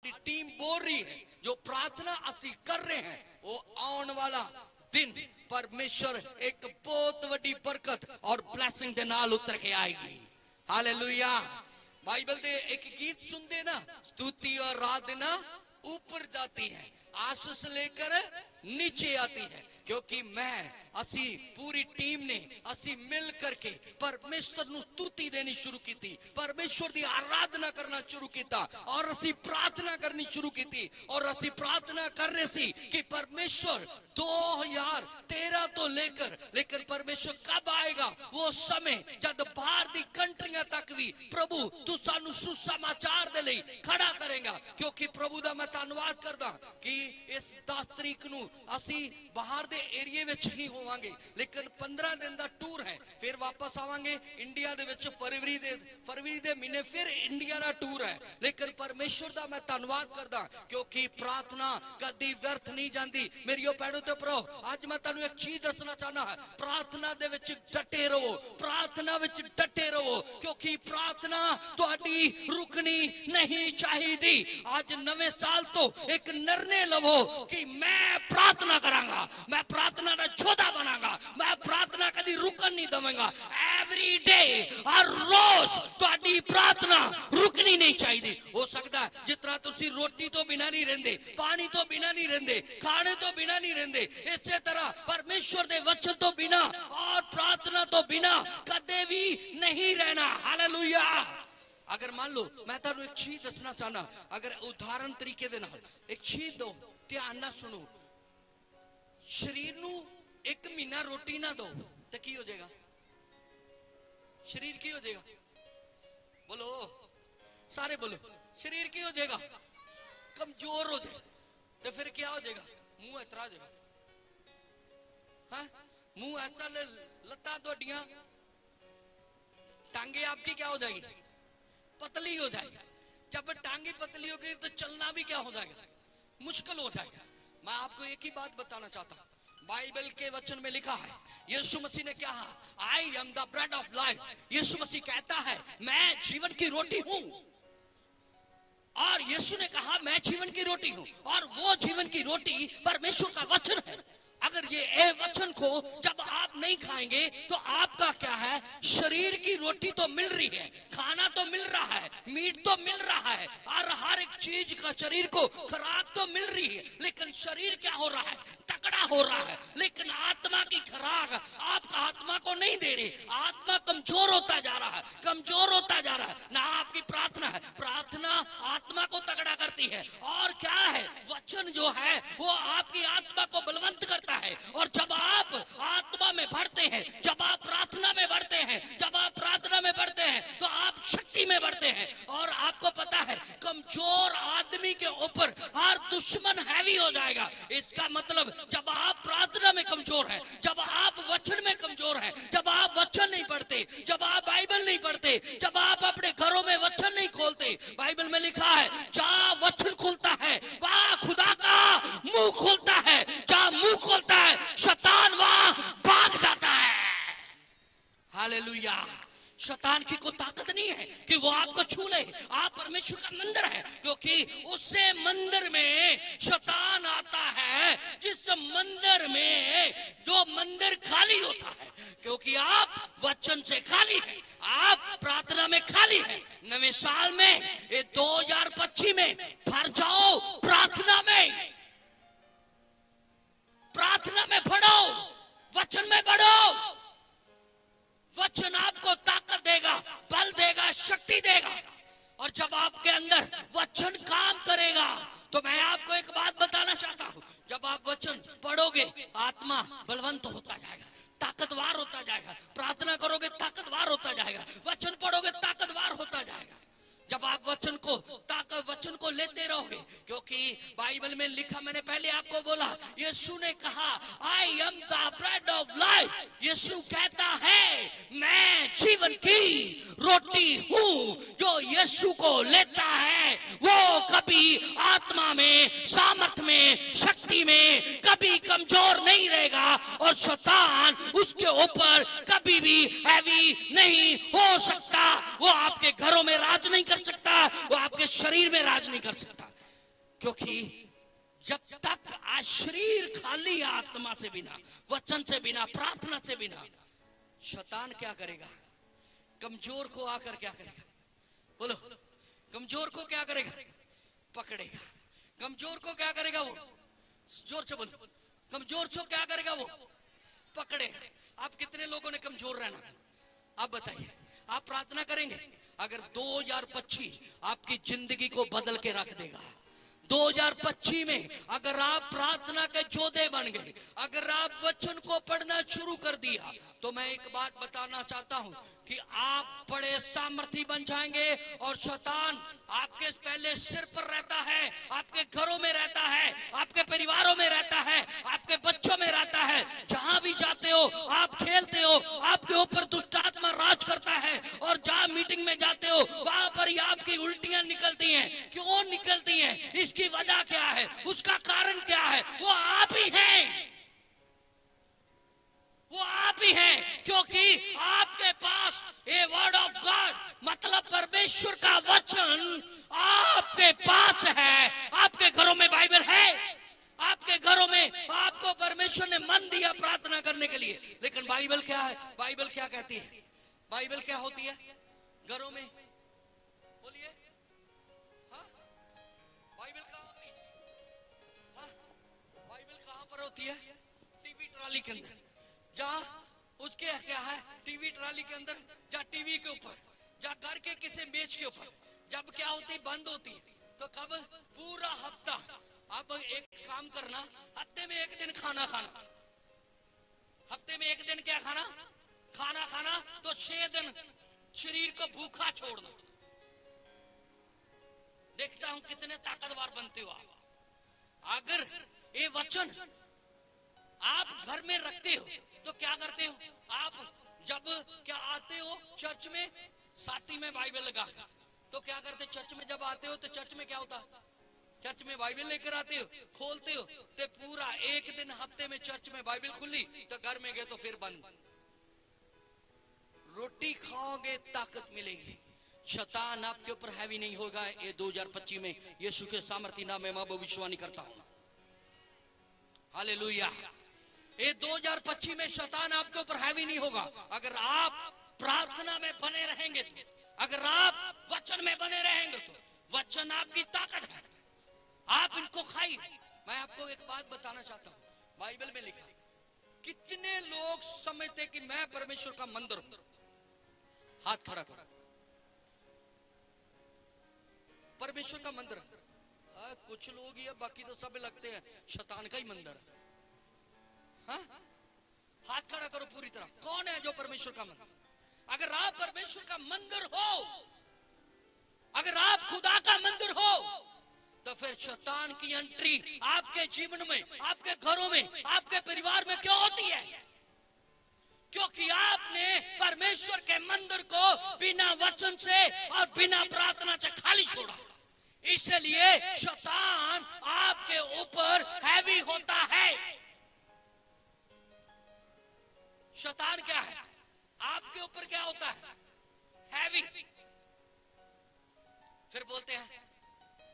साडी team बोल रही है जो प्रार्थना असी कर रहे हैं वो आने वाला दिन परमेश्वर एक बहुत बड़ी बरकत और ब्लेसिंग के नाल उतर के आएगी। हालेलुया। बाइबल दे एक गीत सुनते ना, स्तुति और आराधना ऊपर जाती है, आशीष लेकर नीचे आती है। क्योंकि मैं असी पूरी टीम ने असी मिल करके परमेश्वर नु स्तुति देनी शुरू की थी, परमेश्वर की आराधना करना शुरू किया और असी प्रार्थना करनी शुरू की थी। और असी प्रार्थना कर रहे सी कि परमेश्वर 2013 तो लेकिन परमेश्वर कब आएगा वो समय जब बाहर दी कंट्रियां तक भी प्रभु तू सानू सुसमाचार दे लई खड़ा करेगा। क्योंकि प्रभु दा मैं धन्नवाद करदा कि इस 10 तरीक नू असी बाहर दे एरिया विच ही होवांगे, लेकिन 15 दिन दा टूर है, फिर वापस आवांगे इंडिया दे विच फरवरी दे महीने फिर इंडिया दा टूर है। लेकिन परमेश्वर दा मैं धन्नवाद करदा क्योंकि प्रार्थना कदी व्यर्थ नहीं जाती। मेरियो पैड़ो ते प्रो आज मैं तुहानू एक चीज दसना चाहना है, प्रार्थना दे विच डटे रहो, प्रार्थना विच डटे रहो क्योंकि प्रार्थना तुहाडी रुकनी नहीं चाहिदी। आज नवे साल तो एक निर्णय लवो कि मैं प्रार्थना करांगा, मैं प्रार्थना का योद्धा बनांगा, मैं प्रार्थना कदी रुकन नहीं दवांगा। एवरी डे हर रोज तुहाडी प्रार्थना रुकनी नहीं चाहिए। हो सकता है जितना तुसी रोटी तो बिना नहीं रहंदे, पानी तो बिना नहीं रहंदे, खाने तो बिना नहीं रहंदे, इसी तरह परमेश्वर दे वचन तो बिना और प्रार्थना तो बिना कदे भी नहीं रहना। हालेलुया। अगर मान लो मैं तुहानू एक चीज दसना चाहना, अगर उदाहरण तरीके दे नाल एक चीज दो, ध्यान नाल सुनो। शरीर नू 1 महीना रोटी ना दो तो की हो जाएगा? शरीर की हो जाएगा? बोलो सारे बोलो, शरीर की हो जाएगा? कमजोर हो जाएगा। तो फिर क्या हो जाएगा? मुंह इतना हो जाएगा, हाँ मुंह ऐसा, लत्ता तोड़ियां, टांगे आपकी क्या हो जाएगी? पतली हो जाएगी। जब टांगे पतली हो गई तो चलना भी क्या हो जाएगा? मुश्किल हो जाएगा। मैं आपको एक ही बात बताना चाहता हूं, बाइबल के वचन में लिखा है, यीशु मसीह ने कहा I am the bread of life. यीशु मसीह कहता है मैं जीवन की रोटी हूं। और यीशु ने कहा मैं जीवन की रोटी हूं और वो जीवन की रोटी परमेश्वर का वचन है। अगर ये वचन को जब आप नहीं खाएंगे तो आपका क्या है? शरीर की रोटी तो मिल रही है, खाना तो मिल रहा है, मीट तो मिल रहा है और हर एक चीज का शरीर को खुराक तो मिल रही है, लेकिन शरीर क्या हो रहा है? तगड़ा हो रहा है। लेकिन आत्मा की खुराक आपका आत्मा को नहीं दे रही, आत्मा कमजोर होता जा रहा है, कमजोर होता जा रहा है। ना आपकी प्रार्थना है, प्रार्थना आत्मा को तगड़ा करती है और क्या है? वचन जो है वो आपकी आत्मा को बलवंत करता है। और जब आप आत्मा में बढ़ते हैं, जब आप प्रार्थना में बढ़ते हैं, जब आप प्रार्थना में बढ़ते हैं तो आप शक्ति में बढ़ते हैं। और आपको पता है कमजोर आदमी के ऊपर हर दुश्मन हैवी हो जाएगा। इसका मतलब जब आप प्रार्थना में कमजोर हैं, जब आप वचन में कमजोर हैं, जब आप वचन नहीं पढ़ते, जब आप बाइबल नहीं पढ़ते, जब आप अपने घरों में वचन नहीं खोलते, बाइबल में लिखा है जहां वचन खुलता है वहां खुदा का मुंह खुलता है, जहां मुंह खोलता है शैतान वहां भाग जाता है। हालेलुया। शैतान की कोई ताकत नहीं है कि वो आपको छू ले। आप परमेश्वर का मंदिर है, क्योंकि उसे मंदिर में शैतान आता है जिस मंदिर में जो मंदिर खाली होता है, क्योंकि आप वचन से खाली है, आप प्रार्थना में खाली है। नवे साल में ये 2025 में भर जाओ प्रार्थना में, प्रार्थना में बढ़ो, वचन में बढ़ो। वचन आपको ताकत देगा, बल देगा, शक्ति देगा। और जब आपके अंदर वचन काम करेगा तो मैं आपको एक बात बताना चाहता हूं, जब आप वचन पढ़ोगे आत्मा बलवंत होता जाएगा, ताकतवर होता जाएगा। प्रार्थना करोगे ताकतवर होता जाएगा, वचन पढ़ोगे ताकतवर होता जाएगा। जब आप वचन को लेते रहोगे, क्योंकि बाइबल में लिखा, मैंने पहले आपको बोला, यीशु ने कहा I am the bread of life. यीशु कहता है मैं जीवन की रोटी हूं। जो यीशु को लेता है वो कभी आत्मा में, सामर्थ में, शक्ति में कभी कमजोर नहीं रहेगा और शैतान उसके ऊपर कभी भी हैवी नहीं हो सकता। वो आपके घरों में राज नहीं कर सकता, वो आपके शरीर में राज नहीं कर सकता। क्योंकि जब तक आज शरीर खाली है, आत्मा से बिना, वचन से बिना, प्रार्थना से बिना, शैतान क्या करेगा? कमजोर को आकर क्या करेगा? बोलो, कमजोर को क्या करेगा? पकड़ेगा। कमजोर को क्या करेगा? वो जोर से बोलो, कमजोर को क्या करेगा? वो पकड़ेगा। आप कितने लोगों ने कमजोर रहना? आप बताइए। आप प्रार्थना करेंगे, अगर 2025 आपकी जिंदगी को बदल के रख देगा। 2025 में अगर आप प्रार्थना के जोधे बन गए, अगर आप वचन को पढ़ना शुरू कर दिया, तो मैं एक बात बताना चाहता हूं कि आप बड़े सामर्थी बन जाएंगे। और शैतान आपके पहले सिर पर रहता है, आपके घरों में रहता है, आपके परिवारों में रहता है, आपके बच्चों में रहता है। जहां भी जाते हो, आप खेलते हो, आपके ऊपर दुष्ट आत्मा राज करता है। और जहां मीटिंग में जाते हो, वहां पर ही आपकी उल्टियां निकलती हैं। क्यों निकलती हैं? इसकी वजह क्या है? उसका कारण क्या है? वो आप ही हैं। वो आप ही हैं, क्योंकि आपके पास ए वर्ड ऑफ गॉड, मतलब परमेश्वर का वचन आपके पास है। आपके घरों में बाइबल है, आपके घरों में आपको परमेश्वर ने मन दिया प्रार्थना करने के लिए। लेकिन बाइबल क्या है? बाइबल क्या कहती है? बाइबल क्या होती है घरों में? बोलिए। हाँ, बाइबल कहाँ होती है? हाँ, बाइबल कहाँ पर होती है? टीवी ट्रॉली के अंदर। जहाँ उसके क्या है? टीवी ट्रॉली के अंदर, या टीवी के ऊपर, या घर के किसी मेज के ऊपर। जब क्या होती? बंद होती। तो कब? पूरा हफ्ता। अब एक काम करना, हफ्ते में एक दिन खाना खाना। हफ्ते में एक दिन क्या खाना? खाना खाना। तो 6 दिन शरीर को भूखा छोड़ना। देखता हूं कितने ताकतवर बनते हो आप। अगर ये वचन आप घर में रखते हो तो क्या करते हो? आप जब क्या आते हो चर्च में, साथी में बाइबल लगा, तो क्या करते? चर्च में जब आते हो तो चर्च में क्या होता? चर्च में बाइबल लेकर आते हो, खोलते हो, तो पूरा एक दिन हफ्ते में चर्च में बाइबल खुली, तो घर में गए तो फिर बंद। रोटी खाओगे ताकत मिलेगी। शैतान आपके ऊपर हैवी नहीं होगा। ये 2025 में यीशु के सामर्थ्य नाम में मैं भविष्यवाणी करता हूं। हालेलुया। ये 2025 में शैतान आपके ऊपर हैवी नहीं होगा। अगर आप प्रार्थना में बने रहेंगे तो, अगर आप वचन में बने रहेंगे तो, वचन आपकी ताकत है। आप इनको खाइए। मैं आपको एक बात बताना चाहता हूं, बाइबल में लिखा, कितने लोग समझते कि मैं परमेश्वर का मंदिर हूं? हाथ खड़ा करो। परमेश्वर का मंदिर। कुछ लोग ये, बाकी तो सब लगते हैं शैतान का ही मंदिर है। हाँ? हाथ खड़ा करो पूरी तरह। कौन है जो परमेश्वर का मंदिर? अगर आप परमेश्वर का मंदिर हो, अगर आप खुदा का मंदिर हो, तो फिर शैतान की एंट्री आपके जीवन में, आपके घरों में, आपके परिवार में क्यों होती है? क्योंकि आपने परमेश्वर के मंदिर को बिना वचन से और बिना प्रार्थना से खाली छोड़ा। इसलिए शैतान आपके ऊपर हैवी होता है। शैतान क्या है? आपके ऊपर क्या होता है? हैवी। फिर बोलते हैं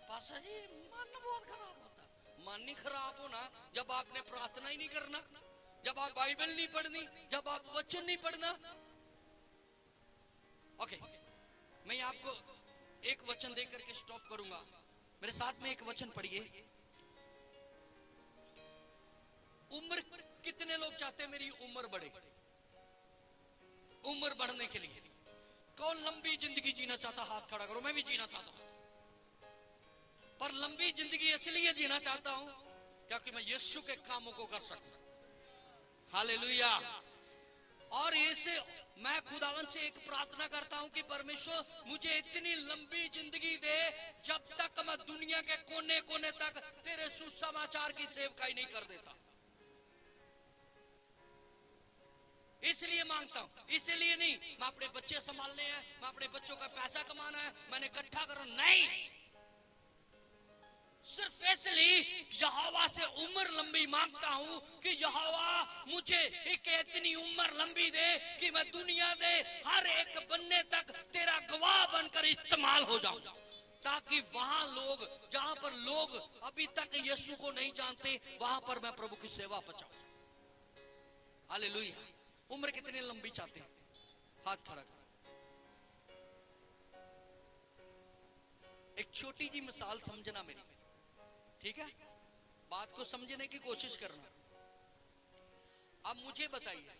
पास्टर जी मन बहुत खराब होता। मन नहीं खराब होना जब आपने प्रार्थना ही नहीं करना, जब आप बाइबल नहीं पढ़नी, जब आप वचन नहीं पढ़ना। ओके, मैं आपको एक वचन देकर के स्टॉप करूंगा। मेरे साथ में एक वचन पढ़िए। उम्र, कितने लोग चाहते हैं मेरी उम्र बढ़े? उम्र बढ़ने के लिए कौन लंबी जिंदगी जीना चाहता? हाथ खड़ा करो। मैं भी जीना चाहता हूं, पर लंबी जिंदगी इसलिए जीना चाहता हूं क्योंकि मैं यीशु के कामों को कर सकूं। हालेलुया। और इसे मैं खुदावन से एक प्रार्थना करता हूं कि परमेश्वर मुझे इतनी लंबी जिंदगी दे जब तक मैं दुनिया के कोने कोने तक तेरे सुसमाचार की सेवकाई नहीं कर देता। इसलिए मांगता हूं, इसलिए नहीं मैं अपने बच्चे संभालने हैं, मैं अपने बच्चों का पैसा कमाना है, मैंने इकट्ठा करना नहीं। सिर्फ इसलिए यहोवा से उम्र लंबी मांगता हूं कि यहोवा मुझे एक इतनी उम्र लंबी दे कि मैं दुनिया दे हर एक बनने तक तेरा गवाह बनकर इस्तेमाल हो जाऊं। ताकि वहां लोग, जहां पर लोग अभी तक यीशु को नहीं जानते, वहां पर मैं प्रभु की सेवा पहुंचाऊं। हालेलुया। उम्र कितनी लंबी चाहते हैं? हाथ खड़ा कर। एक छोटी जी मिसाल समझना मेरी, ठीक है? बात को समझने की कोशिश करना। अब मुझे बताइए,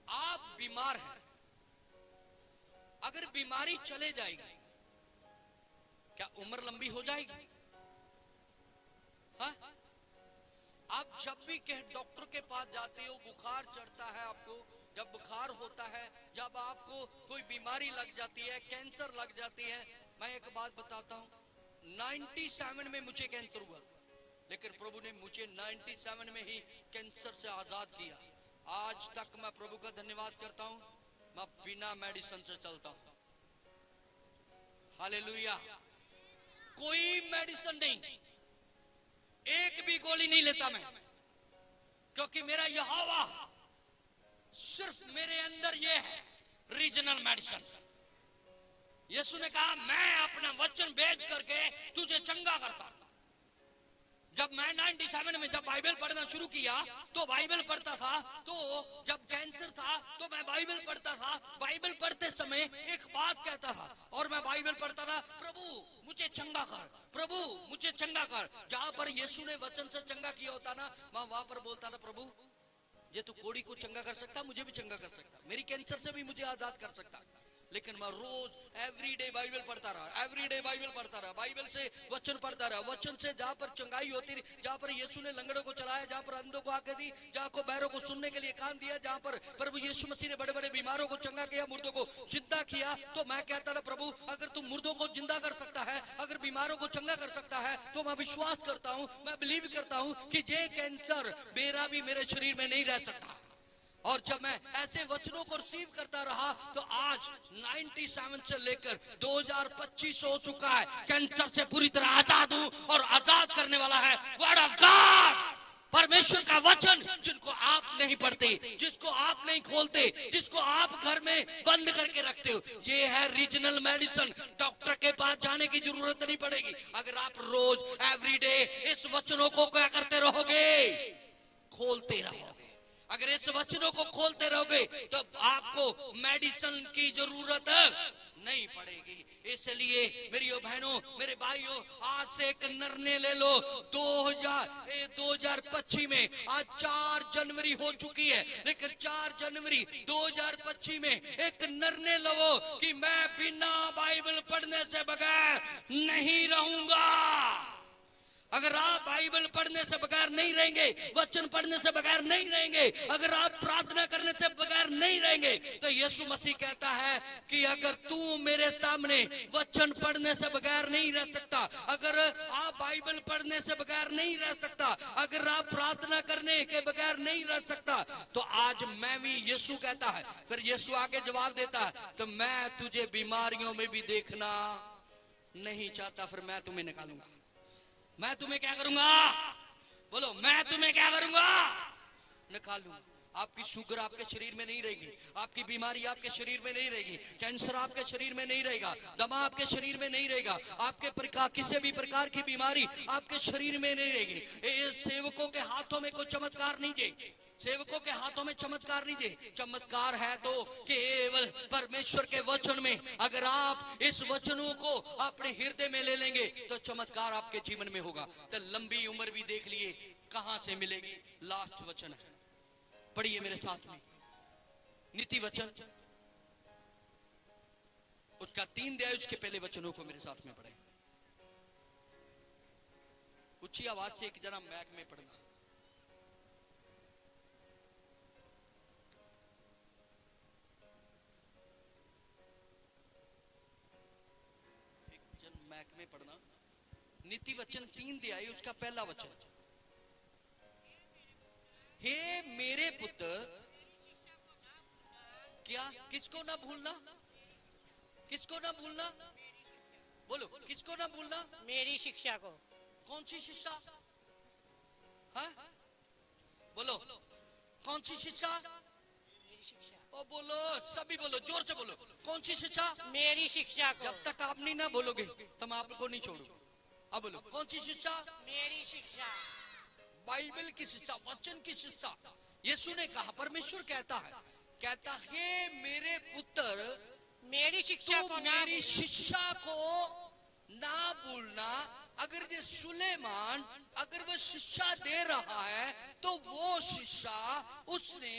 आप बीमार हैं, अगर बीमारी चले जाएगी, क्या उम्र लंबी हो जाएगी? हाँ? आप जब भी डॉक्टर के पास जाते हो, बुखार चढ़ता है आपको, जब बुखार होता है, जब आपको कोई बीमारी लग जाती है, कैंसर लग जाती है। मैं एक बात बताता हूं, 97 में मुझे कैंसर हुआ, लेकिन प्रभु ने मुझे 97 में ही कैंसर से आजाद किया। आज तक मैं प्रभु का धन्यवाद करता हूं, मैं बिना मेडिसिन से चलता हूं। हालेलुया। कोई मेडिसिन नहीं, एक भी गोली नहीं लेता मैं, क्योंकि मेरा यहोवा सिर्फ मेरे अंदर ये है रीजनल मेडिसिन। यीशु ने कहा, मैं अपना वचन भेज करके तुझे चंगा करता हूं। जब मैं 97 में जब बाइबल पढ़ना शुरू किया, तो बाइबल पढ़ता था, तो जब कैंसर था तो मैं बाइबल पढ़ता था। बाइबल पढ़ते समय एक बात कहता था, और मैं बाइबल पढ़ता था, प्रभु मुझे चंगा कर, प्रभु मुझे चंगा कर। जहां पर यीशु ने वचन से चंगा किया होता ना, वहां पर बोलता था, प्रभु ये तो कोड़ी को चंगा कर सकता, मुझे भी चंगा कर सकता, मेरी कैंसर से भी मुझे आजाद कर सकता। लेकिन मैं रोज एवरीडे बाइबल पढ़ता रहा, एवरीडे बाइबल पढ़ता रहा, बाइबल से वचन पढ़ता रहा। वचन से जहां पर चंगाई होती रही, जहां पर यीशु ने लंगड़ों को चलाया, जहां पर अंधों को आंखें दी, जहां को बैरों को सुनने के लिए कान दिया, जहां पर प्रभु यीशु मसीह ने बड़े बड़े बीमारों को चंगा किया, मुर्दों को जिंदा किया, तो मैं कहता था, प्रभु अगर तू मुर्दों को जिंदा कर सकता है, अगर बीमारों को चंगा कर सकता है, तो मैं विश्वास करता हूं, मैं बिलीव करता हूं कि ये कैंसर मेरा भी मेरे शरीर में नहीं रह सकता। और जब मैं ऐसे वचनों को रिसीव करता रहा, तो आज 97 से लेकर 2025 हो चुका है, कैंसर से पूरी तरह आजाद हूं। और आजाद करने वाला है वर्ड ऑफ गॉड, परमेश्वर का वचन, जिनको आप नहीं पढ़ते, जिसको आप नहीं खोलते, जिसको आप घर में बंद करके रखते हो। ये है रीजनल मेडिसिन। डॉक्टर के पास जाने की जरूरत नहीं पड़ेगी, अगर आप रोज एवरीडे इस वचनों को क्या करते रहोगे? खोलते रहोगे। अगर इस वचनों को खोलते रहोगे तो आपको मेडिसिन की जरूरत नहीं पड़ेगी। इसलिए मेरी बहनों, मेरे भाइयों, आज से एक निर्णय ले लो। 2025 में आज 4 जनवरी हो चुकी है, लेकिन 4 जनवरी 2025 में एक निर्णय लो कि मैं बिना बाइबल पढ़ने से बगैर नहीं रहूंगा। अगर आप बाइबल पढ़ने से बगैर नहीं रहेंगे, वचन पढ़ने से बगैर नहीं रहेंगे, अगर आप प्रार्थना करने से बगैर नहीं रहेंगे, तो यीशु मसीह कहता है कि अगर तू मेरे सामने वचन पढ़ने से बगैर नहीं रह सकता, अगर आप बाइबल पढ़ने से बगैर नहीं रह सकता, अगर आप प्रार्थना करने के बगैर नहीं रह सकता, तो आज मैं भी, यीशु कहता है। फिर यीशु आगे जवाब देता है, तो मैं तुझे बीमारियों में भी देखना नहीं चाहता, फिर मैं तुम्हें निकालूंगा। मैं तुम्हें क्या करूंगा? बोलो, मैं तुम्हें क्या करूंगा? निकालूंगा। आपकी शुगर आपके शरीर में नहीं रहेगी, आपकी बीमारी आपके शरीर में नहीं रहेगी, कैंसर आपके शरीर में नहीं रहेगा, दमा आपके शरीर में नहीं रहेगा, आपके प्रकार किसी भी प्रकार की बीमारी आपके शरीर में नहीं रहेगी। सेवकों के हाथों में कोई चमत्कार नहीं दे, सेवकों के हाथों में चमत्कार नहीं दे। चमत्कार है तो केवल परमेश्वर के वचन में। अगर आप इस वचनों को अपने हृदय में ले लेंगे तो चमत्कार आपके जीवन में होगा। तो लंबी उम्र भी देख लिए कहां से मिलेगी? लास्ट वचन है, पढ़िए मेरे साथ में, नीति वचन उसका 3 अध्याय, उसके पहले वचनों को मेरे साथ में पढ़े। ऊंची आवाज से एक जरा मैक में पढ़ना। में पढ़ना। नीति वचन 3 अध्याय, उसका पहला वचन, हे मेरे पुत्र, क्या? किसको ना भूलना? किसको ना भूलना? बोलो, किसको ना भूलना? मेरी शिक्षा को। कौन सी शिक्षा? हाँ बोलो, कौन सी शिक्षा? मेरी शिक्षा। ओ बोलो, सभी बोलो, जोर से बोलो। कौन सी शिक्षा? मेरी शिक्षा को। जब तक आप नहीं ना बोलोगे तो मैं आपको नहीं छोड़ूंगा। अब बोलो, कौन सी शिक्षा? मेरी शिक्षा। बाइबल की शिक्षा, वचन की शिक्षा। यीशु ने कहा, परमेश्वर कहता है मेरे पुत्र, मेरी शिक्षा तू को मेरी शिक्षा को ना भूलना। अगर ये सुलेमान अगर वो शिक्षा दे रहा है तो वो शिक्षा उसने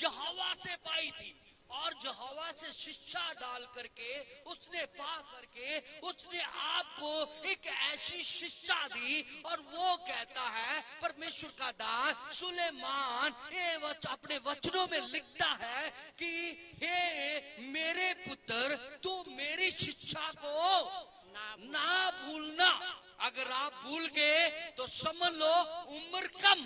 यहोवा से पाई थी, और यहोवा से शिक्षा डाल करके उसने पा करके उसने आपको एक ऐसी शिक्षा दी। और वो कहता है, परमेश्वर का दास सुलेमान अपने वचनों में लिखता है कि हे मेरे पुत्र, तू मेरी शिक्षा को ना भूलना। अगर आप भूल गए तो समझ लो उम्र कम।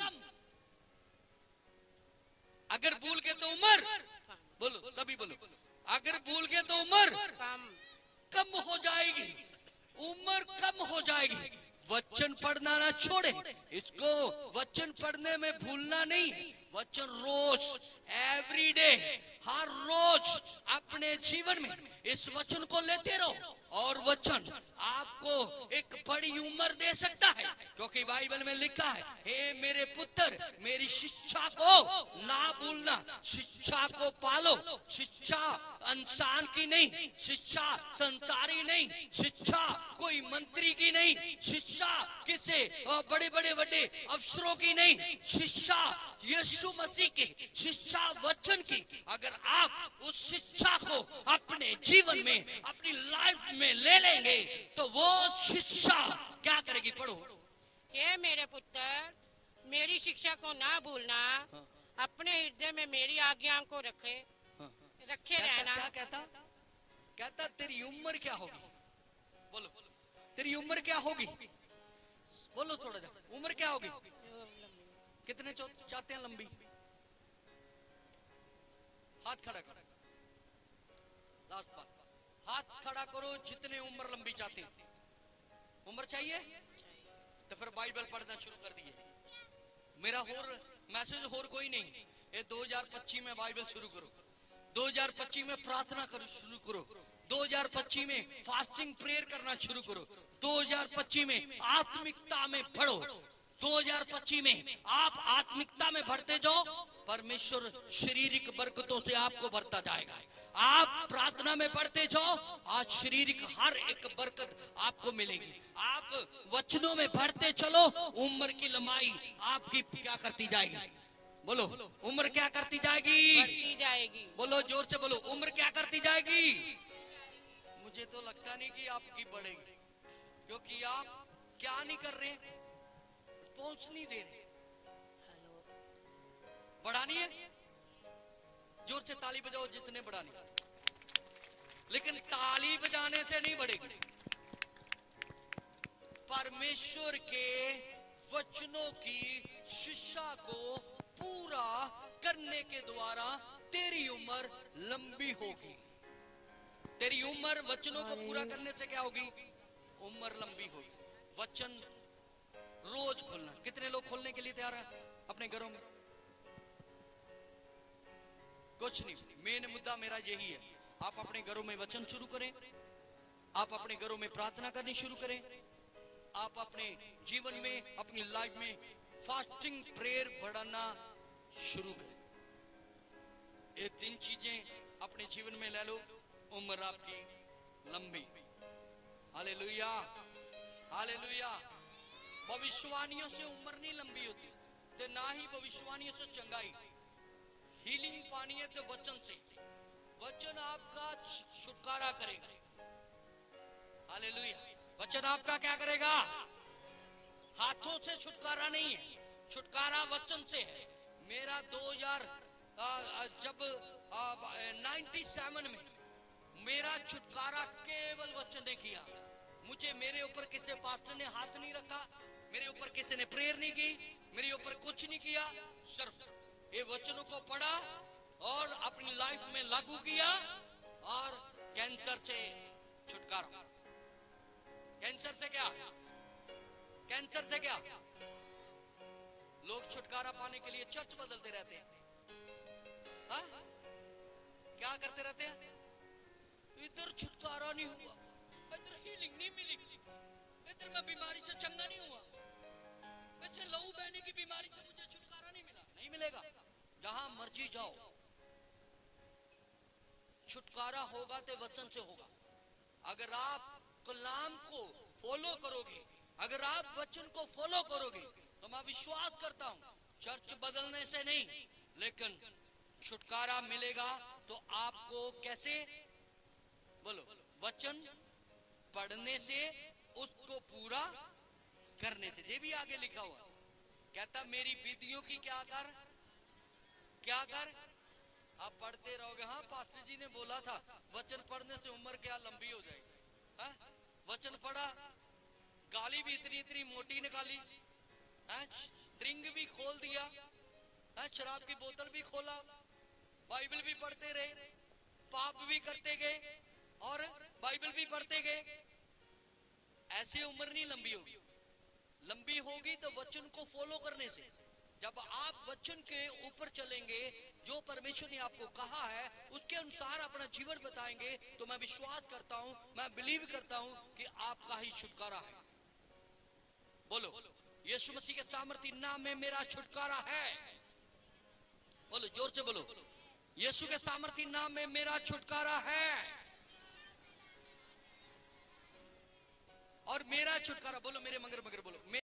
अगर भूल गए तो उम्र, बोलो सभी बोलो, अगर भूल गए तो उम्र कम हो जाएगी, उम्र कम हो जाएगी। वचन पढ़ना ना छोड़े, इसको वचन पढ़ने में भूलना नहीं। वचन रोज, एवरीडे, हर रोज अपने जीवन में इस वचन को लेते रहो, और वचन आपको एक बड़ी उम्र दे सकता है। क्योंकि बाइबल में लिखा है, हे मेरे पुत्र, मेरी शिक्षा को ना भूलना। शिक्षा को पालो। शिक्षा इंसान की नहीं, शिक्षा संसारी नहीं, शिक्षा कोई मंत्री की नहीं, शिक्षा किसी बड़े बड़े बड़े अफसरों की नहीं, शिक्षा यीशु मसीह की, शिक्षा वचन की। अगर आप उस शिक्षा को अपने जीवन में, अपनी लाइफ में ले लेंगे तो वो शिक्षा क्या करेगी? पढ़ो। हे मेरे पुत्र, मेरी शिक्षा को ना भूलना, अपने हृदय में मेरी आज्ञाओं को रखे रहना। क्या कहता? तेरी उम्र क्या होगी? बोलो, तेरी उम्र क्या होगी? बोलो थोड़ा जा, उम्र क्या होगी? कितने चाहते हैं लंबी? हाथ खड़ा करो, लास्ट बात, हाथ खड़ा करो जितने उम्र लंबी चाहते हैं। उम्र चाहिए तो फिर बाइबल पढ़ना शुरू कर दिए। मेरा और मैसेज और कोई नहीं, ये 2025 में बाइबल शुरू करो, 2025 में प्रार्थना करो शुरू करो, 2025 में फास्टिंग प्रेयर करना शुरू करो, 2025 में आत्मिकता में बढ़ो, 2025 में आप आत्मिकता में बढ़ते जाओ, परमेश्वर शारीरिक बरकतों से आपको भरता जाएगा। आप प्रार्थना में बढ़ते जाओ, आज शारीरिक हर एक बरकत आपको मिलेगी। आप वचनों में बढ़ते चलो, उम्र की लंबाई आपकी क्या करती जाएगी? बोलो, उम्र क्या करती जाएगी? बढ़ती जाएगी। बोलो जोर से बोलो, उम्र क्या करती जाएगी? मुझे तो लगता नहीं कि आपकी बढ़ेगी, क्योंकि आप क्या नहीं कर रहे, पहुंच नहीं दे रहे। बढ़ानी है, जोर से ताली बजाओ जितने बढ़ानी, लेकिन ताली बजाने से नहीं बढ़ेगी। परमेश्वर के वचनों की शिक्षा को पूरा करने के द्वारा तेरी उम्र लंबी होगी। तेरी उम्र वचनों को पूरा करने से क्या होगी? उम्र लंबी होगी। वचन रोज खोलना। कितने लोग खोलने के लिए तैयार हैं अपने घरों में? कुछ नहीं, मेन मुद्दा मेरा यही है, आप अपने घरों में वचन शुरू करें, आप अपने घरों में प्रार्थना करनी शुरू करें, आप अपने जीवन में, अपनी लाइफ में फास्टिंग प्रेयर बढ़ाना शुरू करें। ये 3 चीजें अपने जीवन में ले लो, उम्र आपकी लंबी। Hallelujah, hallelujah. भविष्यवाणियों से उम्र नहीं लंबी होती, तो ना ही भविष्यवाणियों से चंगाई। हीलिंग पानी है तो वचन से, वचन आपका छुटकारा करेगा। हालेलुया। वचन आपका क्या करेगा? हाथों से छुटकारा नहीं है, छुटकारा वचन से है। मेरा 97 में मेरा छुटकारा केवल वचन ने किया। मुझे, मेरे ऊपर किसी पास्टर ने हाथ नहीं रखा, मेरे ऊपर किसी ने प्रेयर नहीं की, मेरे ऊपर कुछ नहीं किया, सिर्फ ये वचनों को पढ़ा और अपनी लाइफ में लागू किया, और कैंसर से छुटकारा। कैंसर से क्या? कैंसर से क्या? लोग छुटकारा पाने के लिए चर्च बदलते रहते हैं। क्या करते रहते हैं? इधर छुटकारा नहीं हुआ, इधर हीलिंग नहीं मिली, इधर मैं बीमारी से चंगा नहीं हुआ, ऐसे लहू बहने की बीमारी से मुझे छुटकारा नहीं मिला। नहीं मिलेगा। जहां मर्जी जाओ, छुटकारा होगा तो वचन से होगा। अगर आप कलाम को फॉलो करोगे, अगर आप वचन को फॉलो करोगे, तो मैं विश्वास करता हूं चर्च बदलने से नहीं, लेकिन छुटकारा मिलेगा। तो आपको कैसे? बोलो, वचन पढ़ने से, उसको पूरा करने से। ये भी आगे लिखा हुआ, कहता मेरी विधियों की क्या कर, क्या कर। आप पढ़ते रहोगे। हाँ, पास्टर जी ने बोला था वचन पढ़ने से उम्र क्या लंबी हो जाएगी। हाँ? वचन पढ़ा, गाली भी इतनी इतनी मोटी निकाली, ड्रिंक भी खोल दिया, शराब की बोतल भी खोला, बाइबल भी पढ़ते रहे, पाप भी करते गए और बाइबल भी पढ़ते गए। ऐसे उम्र नहीं लंबी होगी। लंबी होगी तो वचन को फॉलो करने से। जब आप वचन के ऊपर चलेंगे, जो परमेश्वर ने आपको कहा है उसके अनुसार अपना जीवन बताएंगे, तो मैं विश्वास करता हूं, मैं बिलीव करता हूं कि आपका ही छुटकारा है। बोलो, यीशु मसीह के सामर्थी नाम में मेरा छुटकारा है। बोलो, जोर से बोलो, यीशु के सामर्थी नाम में मेरा छुटकारा है। और मेरा छुटकारा, बोलो मेरे मगर मगर, बोलो